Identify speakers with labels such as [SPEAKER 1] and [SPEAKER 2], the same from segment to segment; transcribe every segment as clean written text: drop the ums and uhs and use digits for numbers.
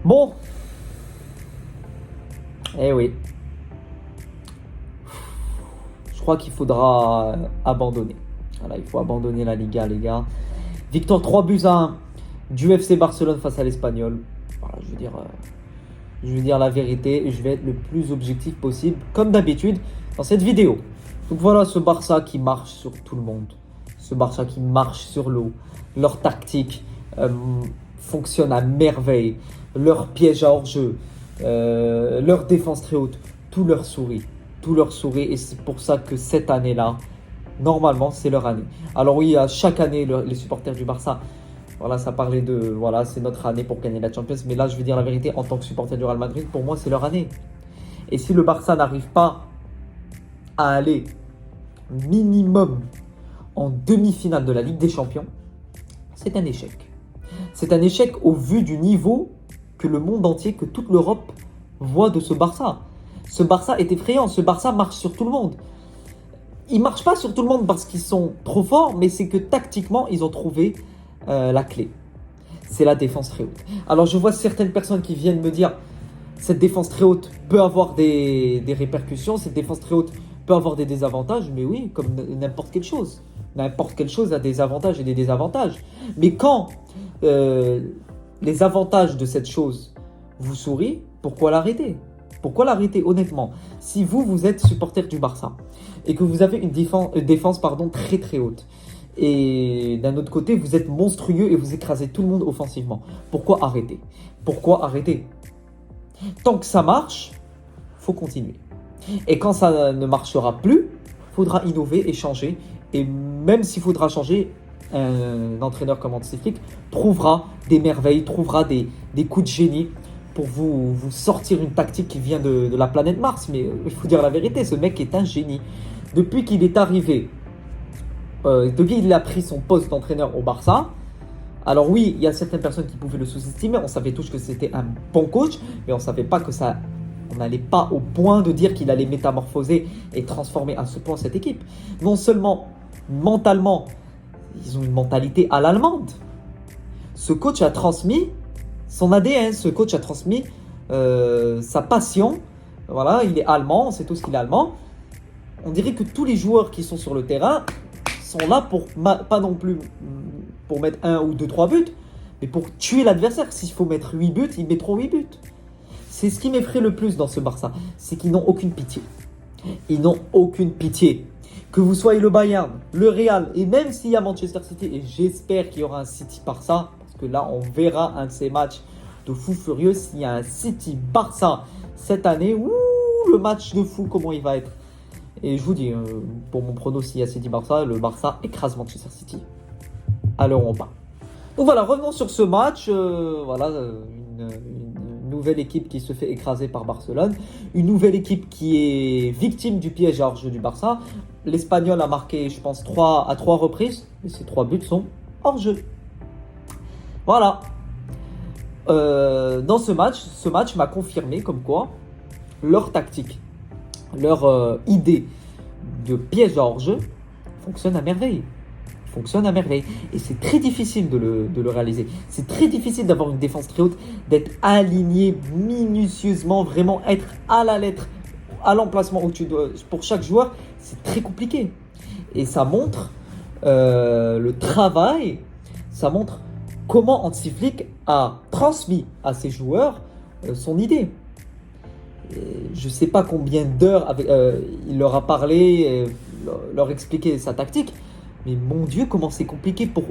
[SPEAKER 1] Bon, eh oui, je crois qu'il faudra abandonner. Voilà, il faut abandonner la Liga, les gars. Victoire 3 buts à 1 du FC Barcelone face à l'Espagnol. Voilà, je vais dire la vérité et je vais être le plus objectif possible, comme d'habitude, dans cette vidéo. Donc voilà ce Barça qui marche sur tout le monde. Ce Barça qui marche sur l'eau. Leur tactique fonctionne à merveille. Leur piège à hors-jeu. Leur défense très haute. Tout leur sourit. Tout leur sourit. Et c'est pour ça que cette année-là, normalement, c'est leur année. Alors oui, à chaque année, les supporters du Barça, voilà, ça parlait de, voilà, c'est notre année pour gagner la Champions. Mais là, je vais dire la vérité, en tant que supporter du Real Madrid, pour moi, c'est leur année. Et si le Barça n'arrive pas à aller minimum en demi-finale de la Ligue des Champions, c'est un échec. C'est un échec au vu du niveau que le monde entier, que toute l'Europe voit de ce Barça. Ce Barça est effrayant, ce Barça marche sur tout le monde. Ils ne marchent pas sur tout le monde parce qu'ils sont trop forts, mais c'est que tactiquement, ils ont trouvé la clé. C'est la défense très haute. Alors je vois certaines personnes qui viennent me dire cette défense très haute peut avoir des répercussions, cette défense très haute peut avoir des désavantages, mais oui, comme n'importe quelle chose. N'importe quelle chose a des avantages et des désavantages. Mais quand les avantages de cette chose vous sourient, pourquoi l'arrêter? Pourquoi l'arrêter honnêtement? Si vous êtes supporter du Barça et que vous avez une défense très très haute, et d'un autre côté, vous êtes monstrueux et vous écrasez tout le monde offensivement, pourquoi arrêter? Pourquoi arrêter? Tant que ça marche, faut continuer. Et quand ça ne marchera plus, il faudra innover et changer. Et même s'il faudra changer, un entraîneur comme Hansi Flick trouvera des merveilles, trouvera des coups de génie pour vous sortir une tactique qui vient de la planète Mars. Mais il faut dire la vérité, ce mec est un génie. Depuis qu'il est arrivé, depuis qu'il a pris son poste d'entraîneur au Barça, alors oui, il y a certaines personnes qui pouvaient le sous-estimer. On savait tous que c'était un bon coach, mais on ne savait pas que ça... On n'allait pas au point de dire qu'il allait métamorphoser et transformer à ce point cette équipe. Non seulement mentalement, ils ont une mentalité à l'allemande. Ce coach a transmis son ADN, ce coach a transmis sa passion. Voilà, il est allemand, on sait tous qu'il est allemand. On dirait que tous les joueurs qui sont sur le terrain sont là pour, pas non plus pour mettre 1 ou 2, 3 buts, mais pour tuer l'adversaire. S'il faut mettre 8 buts, ils mettront 8 buts. C'est ce qui m'effraie le plus dans ce Barça, c'est qu'ils n'ont aucune pitié. Ils n'ont aucune pitié. Que vous soyez le Bayern, le Real, et même s'il y a Manchester City, et j'espère qu'il y aura un City-Barça, parce que là, on verra un de ces matchs de fou furieux. S'il y a un City-Barça cette année, le match de fou, comment il va être. Et je vous dis, pour mon prono, s'il y a City-Barça, le Barça écrase Manchester City. À l'heure où on parle. Donc voilà, revenons sur ce match. Une nouvelle équipe qui se fait écraser par Barcelone. Une nouvelle équipe qui est victime du piège à hors-jeu du Barça. L'Espagnol a marqué, je pense, à 3 reprises. Et ces 3 buts sont hors-jeu. Voilà. Dans ce match m'a confirmé comme quoi leur tactique, leur idée de piège à hors-jeu fonctionne à merveille. Et c'est très difficile de le réaliser. C'est très difficile d'avoir une défense très haute, d'être aligné minutieusement, vraiment être à la lettre, à l'emplacement où tu dois. Pour chaque joueur, c'est très compliqué. Et ça montre le travail, ça montre comment Hansi Flick a transmis à ses joueurs son idée. Et je ne sais pas combien d'heures il leur a parlé, leur expliqué sa tactique. Mais mon Dieu, comment c'est compliqué pour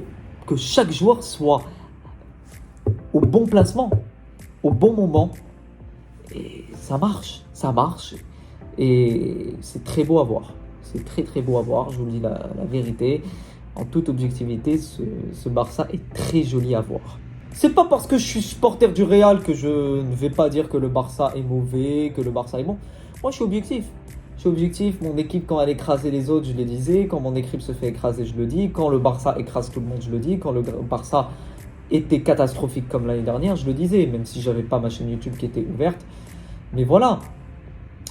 [SPEAKER 1] que chaque joueur soit au bon placement, au bon moment. Et ça marche. Et c'est très beau à voir. C'est très très beau à voir, je vous dis la vérité. En toute objectivité, ce Barça est très joli à voir. C'est pas parce que je suis supporter du Real que je ne vais pas dire que le Barça est mauvais, que le Barça est bon. Moi, je suis objectif. Mon équipe, quand elle écrasait les autres, je le disais. Quand mon équipe se fait écraser, je le dis. Quand le Barça écrase tout le monde, je le dis. Quand le Barça était catastrophique comme l'année dernière, je le disais. Même si j'avais pas ma chaîne YouTube qui était ouverte. Mais voilà,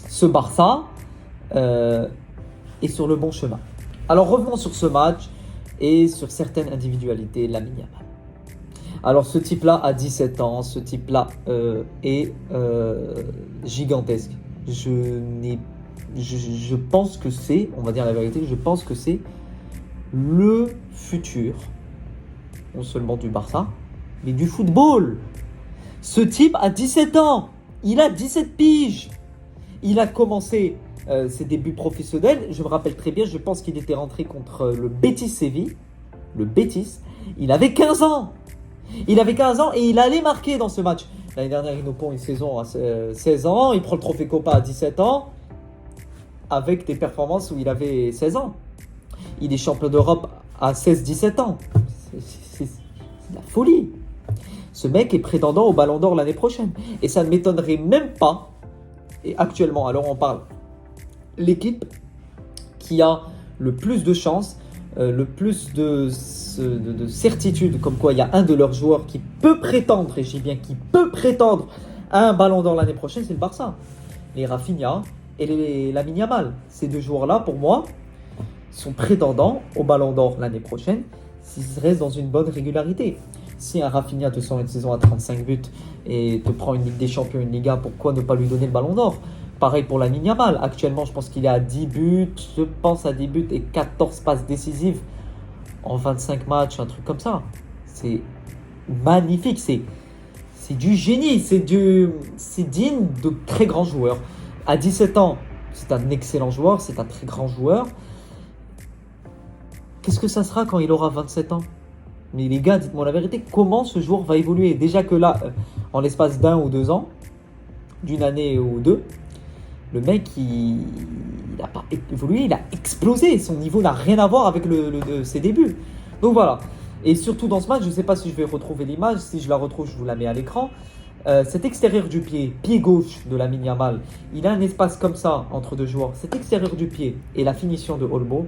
[SPEAKER 1] ce Barça est sur le bon chemin. Alors revenons sur ce match et sur certaines individualités. Lamine Yamal. Alors ce type-là a 17 ans, ce type-là est gigantesque. Je pense que c'est, on va dire la vérité, je pense que c'est le futur, non seulement du Barça, mais du football. Ce type a 17 ans, il a 17 piges. Il a commencé ses débuts professionnels, je me rappelle très bien, je pense qu'il était rentré contre le Betis Séville, le Betis, il avait 15 ans. Il avait 15 ans et il allait marquer dans ce match. L'année dernière, il nous pond une saison à 16 ans, il prend le trophée Copa à 17 ans, avec des performances où il avait 16 ans. Il est champion d'Europe à 16-17 ans. C'est de la folie. Ce mec est prétendant au Ballon d'Or l'année prochaine. Et ça ne m'étonnerait même pas. Et actuellement, alors on parle, l'équipe qui a le plus de chances, le plus de certitude, comme quoi il y a un de leurs joueurs qui peut prétendre, et je dis bien qui peut prétendre à un Ballon d'Or l'année prochaine, c'est le Barça. Les Rafinha et les Lamine Yamal. Ces deux joueurs-là, pour moi, sont prétendants au Ballon d'Or l'année prochaine s'ils restent dans une bonne régularité. Si un Rafinha te sort une saison à 35 buts et te prend une Ligue des Champions, une Liga, pourquoi ne pas lui donner le Ballon d'Or? Pareil pour Lamine Yamal. Actuellement, je pense qu'il est à 10 buts, je pense à 10 buts et 14 passes décisives en 25 matchs, un truc comme ça. C'est magnifique, c'est du génie, c'est digne de très grands joueurs. À 17 ans, c'est un excellent joueur, c'est un très grand joueur. Qu'est-ce que ça sera quand il aura 27 ans? Mais les gars, dites-moi la vérité, comment ce joueur va évoluer? Déjà que là, en l'espace d'1 ou 2 ans, d'une année ou deux, le mec, il n'a pas évolué, il a explosé. Son niveau n'a rien à voir avec ses débuts. Donc voilà. Et surtout dans ce match, je ne sais pas si je vais retrouver l'image. Si je la retrouve, je vous la mets à l'écran. Cet extérieur du pied gauche de Lamine Yamal, il a un espace comme ça entre deux joueurs. Cet extérieur du pied et la finition de Olmo.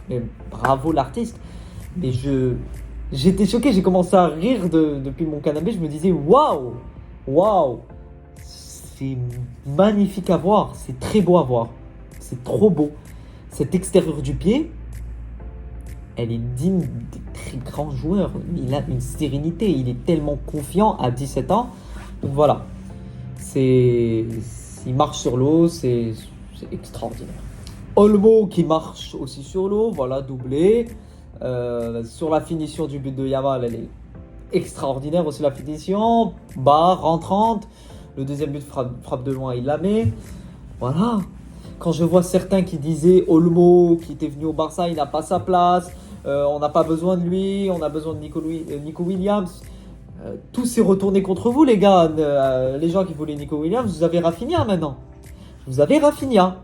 [SPEAKER 1] Mais bravo l'artiste. Mais j'étais choqué, j'ai commencé à rire depuis mon canapé. Je me disais waouh, waouh, c'est magnifique à voir, c'est très beau à voir, c'est trop beau. Cet extérieur du pied, elle est digne des très grands joueurs. Il a une sérénité, il est tellement confiant à 17 ans. Donc voilà, il marche sur l'eau, c'est extraordinaire. Olmo qui marche aussi sur l'eau, voilà, doublé. Sur la finition du but de Yamal, elle est extraordinaire aussi, la finition. Bas, rentrante. Le deuxième but, frappe de loin, il la met. Voilà. Quand je vois certains qui disaient Olmo, qui était venu au Barça, il n'a pas sa place, on n'a pas besoin de lui, on a besoin de Nico Williams. Tout s'est retourné contre vous, les gars. Les gens qui voulaient Nico Williams, vous avez Rafinha maintenant. Vous avez Rafinha.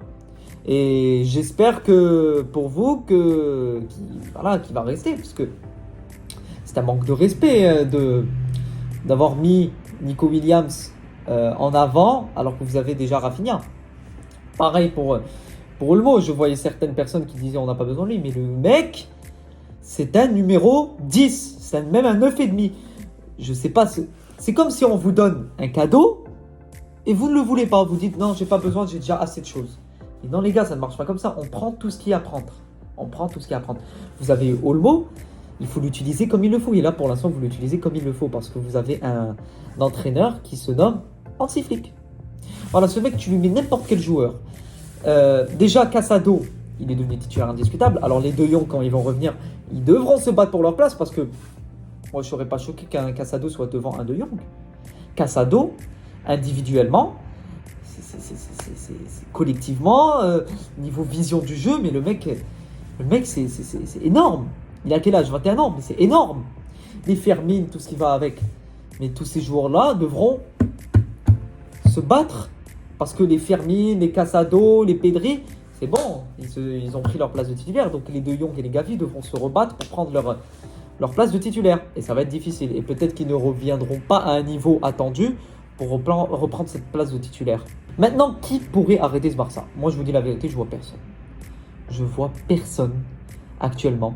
[SPEAKER 1] Et j'espère que pour vous, qu'il va rester. Parce que c'est un manque de respect d'avoir mis Nico Williams en avant alors que vous avez déjà Rafinha. Pareil pour Olmo, je voyais certaines personnes qui disaient on n'a pas besoin de lui, mais le mec, c'est un numéro 10, c'est même un 9,5. Je sais pas, c'est comme si on vous donne un cadeau et vous ne le voulez pas, vous dites non, j'ai pas besoin, j'ai déjà assez de choses. Et non les gars, ça ne marche pas comme ça, on prend tout ce qu'il y a à prendre. Vous avez Olmo, il faut l'utiliser comme il le faut, et là pour l'instant vous l'utilisez comme il le faut parce que vous avez un entraîneur qui se nomme Hansi Flick. Voilà, ce mec, tu lui mets n'importe quel joueur. Déjà, Casado, il est devenu titulaire indiscutable. Alors, les De Jong, quand ils vont revenir, ils devront se battre pour leur place parce que moi, je ne serais pas choqué qu'un Casado soit devant un De Jong. Casado, individuellement, c'est collectivement, niveau vision du jeu, mais le mec c'est énorme. Il a quel âge? 21 ans, mais c'est énorme. Les Fermin, tout ce qui va avec. Mais tous ces joueurs-là devront se battre parce que les Fermin, les Casado, les Pedri, c'est bon, ils ont pris leur place de titulaire. Donc les De Jong et les Gavi devront se rebattre pour prendre leur place de titulaire. Et ça va être difficile. Et peut-être qu'ils ne reviendront pas à un niveau attendu pour reprendre cette place de titulaire. Maintenant, qui pourrait arrêter ce Barça? Moi, je vous dis la vérité, je vois personne. Je vois personne actuellement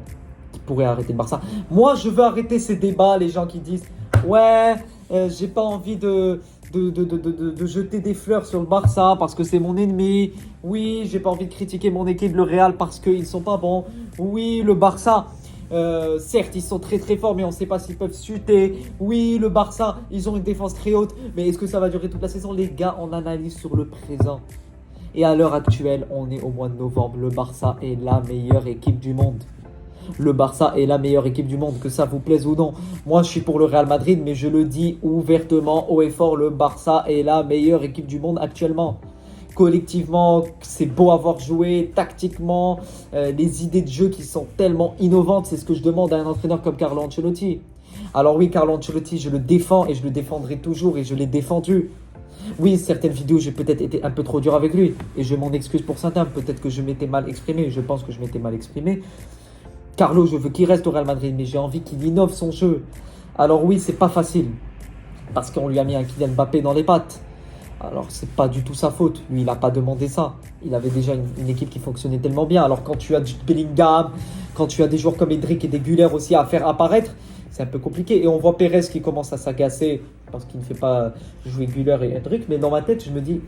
[SPEAKER 1] qui pourrait arrêter le Barça. Moi, je veux arrêter ces débats, les gens qui disent « Ouais, j'ai pas envie de jeter des fleurs sur le Barça parce que c'est mon ennemi. Oui, j'ai pas envie de critiquer mon équipe, le Real, parce qu'ils sont pas bons. Oui, le Barça, Certes, ils sont très très forts, mais on ne sait pas s'ils peuvent chuter. Oui, le Barça, ils ont une défense très haute, mais est-ce que ça va durer toute la saison? Les gars, on analyse sur le présent. Et à l'heure actuelle, on est au mois de novembre. Le Barça est la meilleure équipe du monde. Le Barça est la meilleure équipe du monde, que ça vous plaise ou non. Moi, je suis pour le Real Madrid, mais je le dis ouvertement, haut et fort, le Barça est la meilleure équipe du monde actuellement. Collectivement, c'est beau à voir jouer, tactiquement, les idées de jeu qui sont tellement innovantes, c'est ce que je demande à un entraîneur comme Carlo Ancelotti. Alors oui, Carlo Ancelotti, je le défends et je le défendrai toujours et je l'ai défendu. Oui, certaines vidéos, j'ai peut-être été un peu trop dur avec lui et je m'en excuse pour certains. Peut-être que je m'étais mal exprimé, je pense que je m'étais mal exprimé. Carlo, je veux qu'il reste au Real Madrid, mais j'ai envie qu'il innove son jeu. Alors oui, c'est pas facile, parce qu'on lui a mis un Kylian Mbappé dans les pattes. Alors c'est pas du tout sa faute, lui il n'a pas demandé ça. Il avait déjà une équipe qui fonctionnait tellement bien. Alors quand tu as Jude Bellingham, quand tu as des joueurs comme Endrick et des Güler aussi à faire apparaître, c'est un peu compliqué. Et on voit Pérez qui commence à s'agacer parce qu'il ne fait pas jouer Güler et Endrick. Mais dans ma tête, je me dis,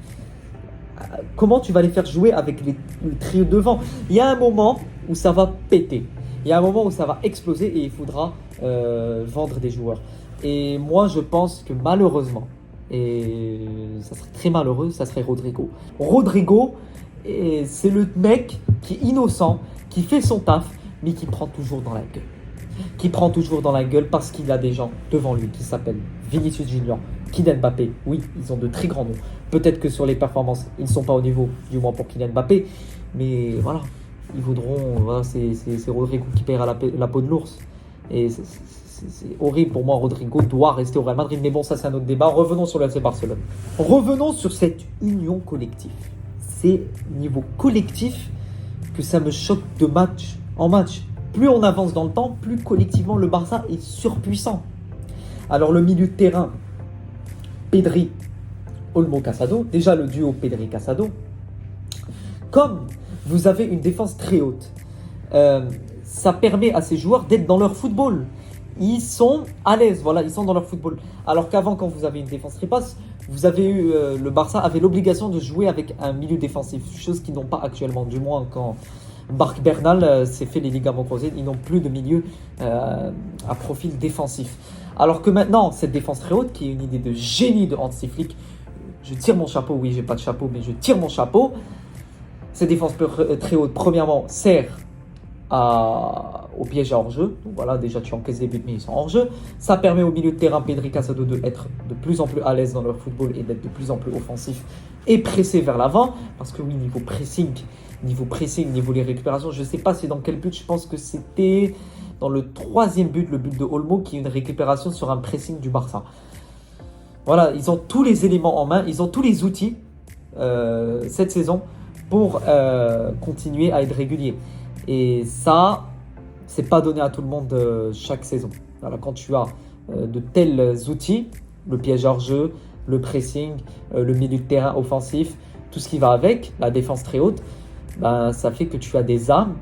[SPEAKER 1] comment tu vas les faire jouer avec le trio devant? Il y a un moment où ça va péter. Il y a un moment où ça va exploser et il faudra vendre des joueurs. Et moi, je pense que malheureusement, et ça serait très malheureux, ça serait Rodrigo. Rodrigo, c'est le mec qui est innocent, qui fait son taf, mais qui prend toujours dans la gueule. Qui prend toujours dans la gueule parce qu'il a des gens devant lui qui s'appellent Vinicius Junior, Kylian Mbappé. Oui, ils ont de très grands noms. Peut-être que sur les performances, ils ne sont pas au niveau, du moins pour Kylian Mbappé. Mais voilà, ils voudront. Voilà, c'est Rodrigo qui paiera la peau de l'ours. Et c'est horrible pour moi. Rodrigo doit rester au Real Madrid. Mais bon, ça, c'est un autre débat. Revenons sur le FC Barcelone. Revenons sur cette union collective. C'est niveau collectif que ça me choque de match en match. Plus on avance dans le temps, plus collectivement le Barça est surpuissant. Alors le milieu de terrain, Pedri, Olmo, Casado, déjà le duo Pedri-Casado. Comme vous avez une défense très haute, ça permet à ces joueurs d'être dans leur football. Ils sont à l'aise, voilà, ils sont dans leur football. Alors qu'avant, quand vous avez une défense très basse, vous avez eu, le Barça avait l'obligation de jouer avec un milieu défensif, chose qu'ils n'ont pas actuellement, du moins quand Marc Bernal s'est fait les ligaments croisés, ils n'ont plus de milieu à profil défensif. Alors que maintenant, cette défense très haute, qui est une idée de génie de Hansi Flick, je tire mon chapeau, oui, j'ai pas de chapeau, mais je tire mon chapeau. Cette défense très haute, premièrement, sert au piège à hors-jeu. Donc voilà, déjà tu encaisses des buts, mais ils sont hors-jeu. Ça permet au milieu de terrain, Pedri, Casado, d'être de plus en plus à l'aise dans leur football et d'être de plus en plus offensif et pressé vers l'avant. Parce que oui, niveau pressing, niveau les récupérations, je ne sais pas c'est dans quel but, je pense que c'était dans le troisième but, le but de Olmo, qui est une récupération sur un pressing du Barça. Voilà, ils ont tous les éléments en main, ils ont tous les outils cette saison pour continuer à être réguliers. Et ça, c'est pas donné à tout le monde chaque saison. Voilà, quand tu as de tels outils, le piège hors jeu, le pressing, le milieu de terrain offensif, tout ce qui va avec, la défense très haute, ben, ça fait que tu as des armes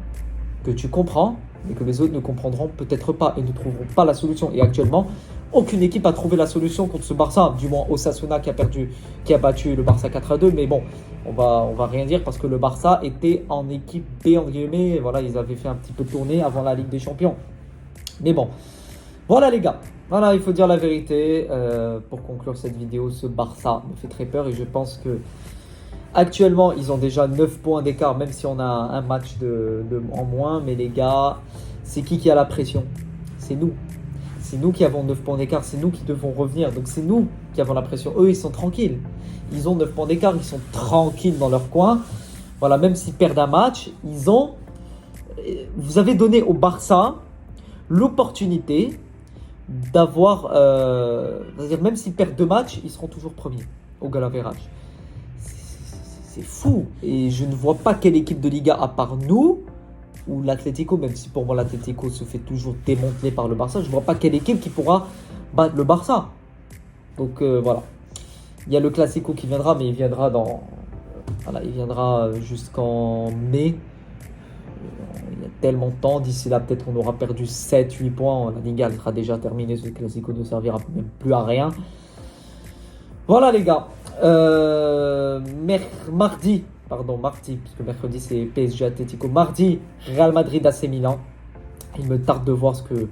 [SPEAKER 1] que tu comprends, mais que les autres ne comprendront peut-être pas et ne trouveront pas la solution. Et actuellement, aucune équipe a trouvé la solution contre ce Barça, du moins Osasuna qui a battu le Barça 4-2. Mais bon, on va rien dire parce que le Barça était en équipe B, entre guillemets. Voilà, ils avaient fait un petit peu tourner avant la Ligue des Champions. Mais bon, voilà les gars. Voilà, il faut dire la vérité. Pour conclure cette vidéo, ce Barça me fait très peur et je pense que actuellement, ils ont déjà 9 points d'écart, même si on a un match en moins. Mais les gars, c'est qui a la pression? C'est nous. C'est nous qui avons 9 points d'écart, c'est nous qui devons revenir. Donc c'est nous qui avons la pression. Eux, ils sont tranquilles. Ils ont 9 points d'écart, ils sont tranquilles dans leur coin. Voilà, même s'ils perdent un match, vous avez donné au Barça l'opportunité d'avoir... c'est-à-dire même s'ils perdent 2 matchs, ils seront toujours premiers au goal average. C'est fou. Et je ne vois pas quelle équipe de Liga, à part nous, ou l'Atlético, même si pour moi l'Atlético se fait toujours démanteler par le Barça, je ne vois pas quelle équipe qui pourra battre le Barça. Donc voilà. Il y a le Classico qui viendra, mais il viendra il viendra jusqu'en mai. Il y a tellement de temps, d'ici là peut-être on aura perdu 7-8 points, la Liga elle sera déjà terminée, ce Classico ne servira même plus à rien. Voilà les gars. Mardi, puisque mercredi c'est PSG Atlético. Mardi, Real Madrid AC Milan. Il me tarde de voir ce que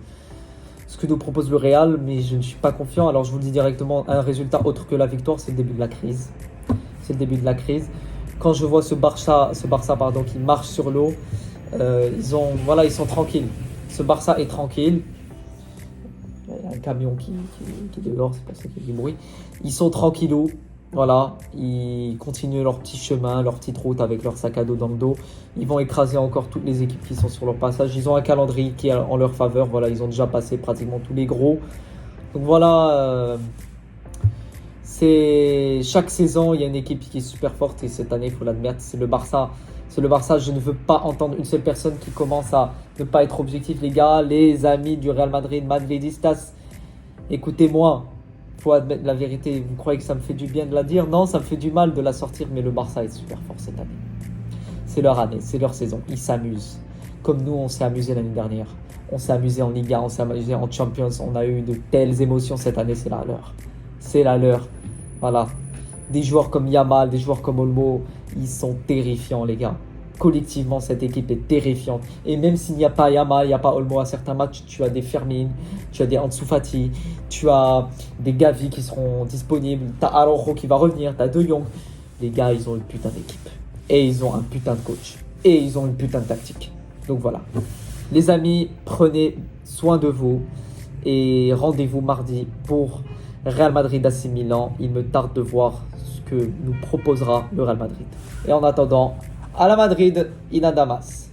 [SPEAKER 1] nous propose le Real, mais je ne suis pas confiant. Alors je vous le dis directement, un résultat autre que la victoire, c'est le début de la crise. C'est le début de la crise. Quand je vois ce Barça qui marche sur l'eau, ils sont tranquilles. Ce Barça est tranquille. Il y a un camion qui est dehors, c'est pas ça qui fait du bruit. Ils sont tranquillous. Voilà, ils continuent leur petit chemin, leur petite route avec leur sac à dos dans le dos. Ils vont écraser encore toutes les équipes qui sont sur leur passage. Ils ont un calendrier qui est en leur faveur. Voilà, ils ont déjà passé pratiquement tous les gros. Donc voilà, chaque saison, il y a une équipe qui est super forte et cette année, il faut l'admettre, c'est le Barça. C'est le Barça. Je ne veux pas entendre une seule personne qui commence à ne pas être objectif, les gars, les amis du Real Madrid, Madridistas. Écoutez-moi. Faut admettre la vérité. Vous croyez que ça me fait du bien de la dire? Non, ça me fait du mal de la sortir, mais le Barça est super fort cette année. C'est leur année, c'est leur saison. Ils s'amusent. Comme nous, on s'est amusé l'année dernière. On s'est amusé en Liga, on s'est amusé en Champions. On a eu de telles émotions cette année, c'est la leur. C'est la leur. Voilà. Des joueurs comme Yamal, des joueurs comme Olmo, ils sont terrifiants, les gars. Collectivement, cette équipe est terrifiante. Et même s'il n'y a pas Yamal, il n'y a pas Olmo à certains matchs, tu as des Fermin, tu as des Ansu Fati, tu as des Gavi qui seront disponibles, tu as Araujo qui va revenir, tu as De Jong. Les gars, ils ont une putain d'équipe. Et ils ont un putain de coach. Et ils ont une putain de tactique. Donc voilà. Les amis, prenez soin de vous. Et rendez-vous mardi pour Real Madrid AC Milan. Il me tarde de voir ce que nous proposera le Real Madrid. Et en attendant, à la Madrid, Ina Damas.